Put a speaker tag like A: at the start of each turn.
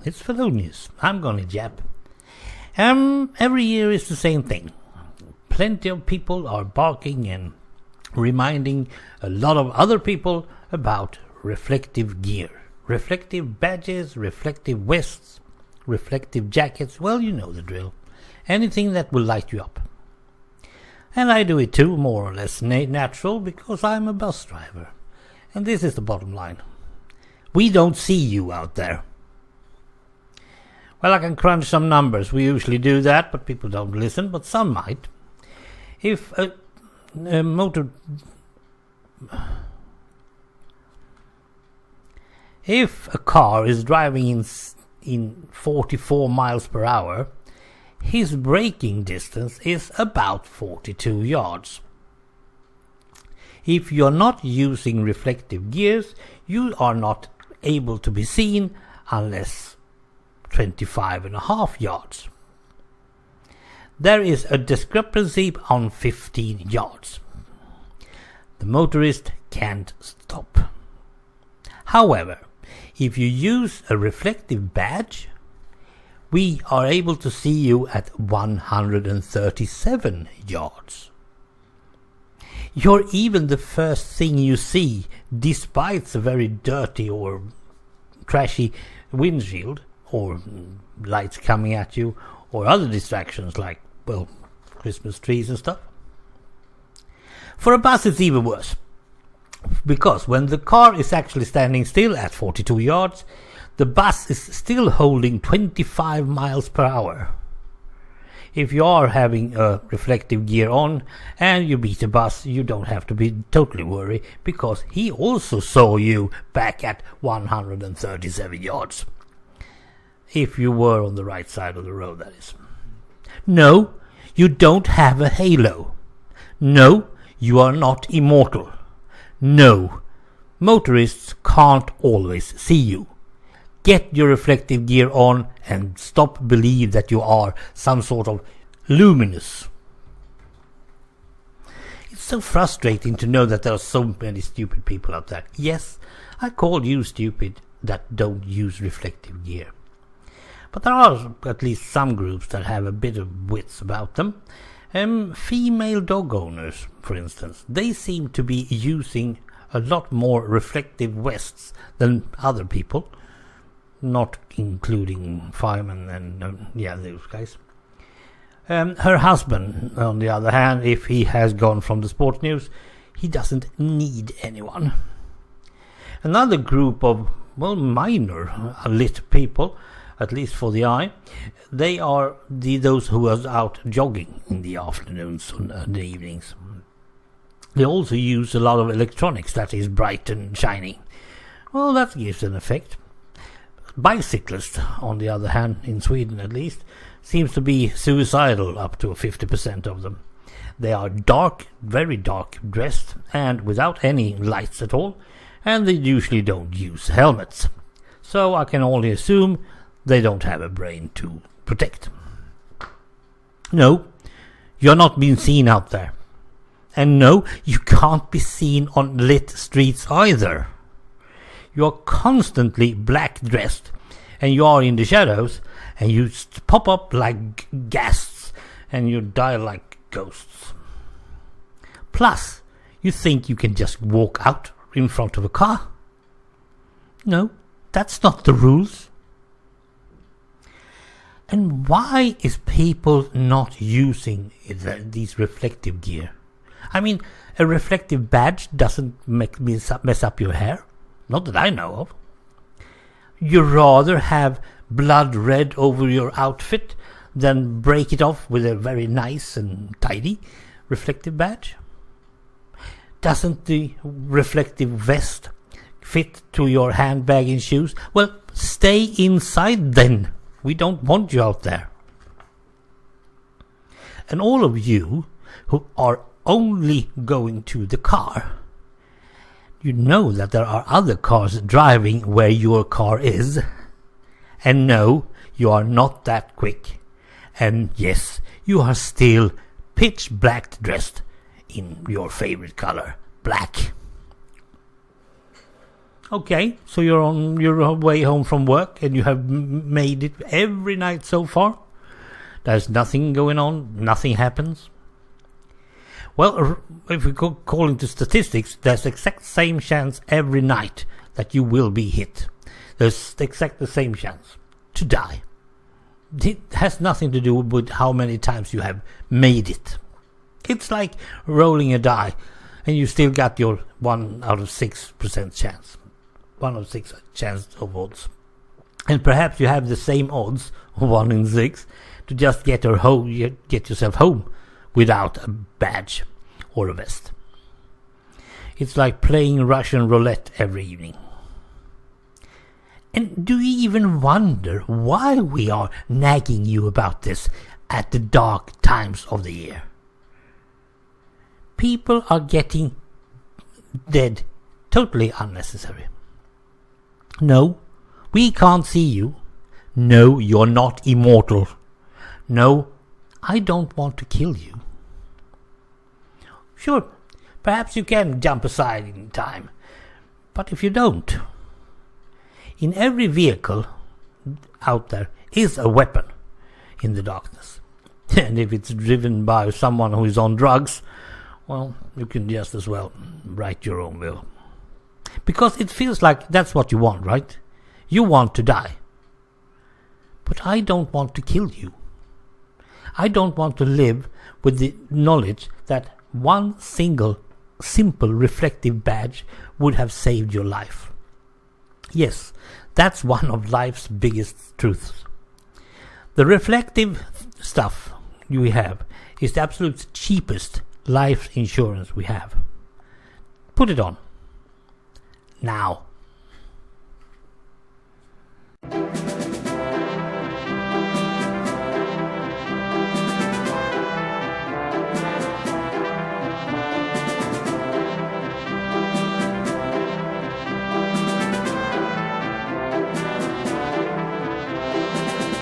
A: it's Fellonius. I'm gonna yap. Every year is the same thing. Plenty of people are barking and reminding a lot of other people about reflective gear. Reflective badges, reflective vests, reflective jackets. Well, you know the drill. Anything that will light you up. And I do it too, more or less natural, because I'm a bus driver. And this is the bottom line. We don't see you out there. Well, I can crunch some numbers. We usually do that, but people don't listen, but some might. If a car is driving in 44 miles per hour, his braking distance is about 42 yards. If you're not using reflective gears, you are not able to be seen unless 25.5 yards. There is a discrepancy on 15 yards. The motorist can't stop. However, if you use a reflective badge, we are able to see you at 137 yards. You're even the first thing you see, despite the very dirty or trashy windshield, or lights coming at you, or other distractions like, well, Christmas trees and stuff. For a bus it's even worse, because when the car is actually standing still at 42 yards, the bus is still holding 25 miles per hour. If you are having a reflective gear on and you beat a bus, you don't have to be totally worried, because he also saw you back at 137 yards. If you were on the right side of the road, that is. No, you don't have a halo. No, you are not immortal. No, motorists can't always see you. Get your reflective gear on and stop believe that you are some sort of luminous. It's so frustrating to know that there are so many stupid people out there. Yes, I call you stupid that don't use reflective gear. But there are at least some groups that have a bit of wits about them. Female dog owners, for instance, they seem to be using a lot more reflective vests than other people. Not including firemen and those guys. Her husband, on the other hand, if he has gone from the sport news, he doesn't need anyone. Another group of, minor lit people, at least for the eye, they are those who are out jogging in the afternoons and the evenings. They also use a lot of electronics that is bright and shiny. Well, that gives an effect. Bicyclists, on the other hand, in Sweden at least, seems to be suicidal, up to 50% of them. They are dark, very dark dressed, and without any lights at all, and they usually don't use helmets. So I can only assume they don't have a brain to protect. No, you're not being seen out there. And no, you can't be seen on lit streets either. You are constantly black dressed, and you are in the shadows, and you pop up like ghasts, and you die like ghosts. Plus, you think you can just walk out in front of a car? No, that's not the rules. And why is people not using these reflective gear? I mean, a reflective badge doesn't mess up your hair. Not that I know of. You rather have blood red over your outfit than break it off with a very nice and tidy reflective badge? Doesn't the reflective vest fit to your handbag and shoes? Well, stay inside then. We don't want you out there. And all of you who are only going to the car, you know that there are other cars driving where your car is. And no, you are not that quick. And yes, you are still pitch black dressed in your favorite color, black. Okay, so you're on your way home from work and you have made it every night so far. There's nothing going on, nothing happens. Well, if we go according to statistics, there's the exact same chance every night that you will be hit. There's exact the same chance to die. It has nothing to do with how many times you have made it. It's like rolling a die and you still got your 1 out of 6% chance. 1 out of 6 chance of odds. And perhaps you have the same odds, 1 in 6, to just get yourself home without a badge or a vest. It's like playing Russian roulette every evening. And do you even wonder why we are nagging you about this at the dark times of the year? People are getting dead totally unnecessary. No, we can't see you. No, you're not immortal. No, I don't want to kill you. Sure, perhaps you can jump aside in time, but if you don't, in every vehicle out there is a weapon in the darkness. And if it's driven by someone who is on drugs, well, you can just as well write your own will. Because it feels like that's what you want, right? You want to die. But I don't want to kill you. I don't want to live with the knowledge that one single, simple, reflective badge would have saved your life. Yes, that's one of life's biggest truths. The reflective stuff we have is the absolute cheapest life insurance we have. Put it on. Now.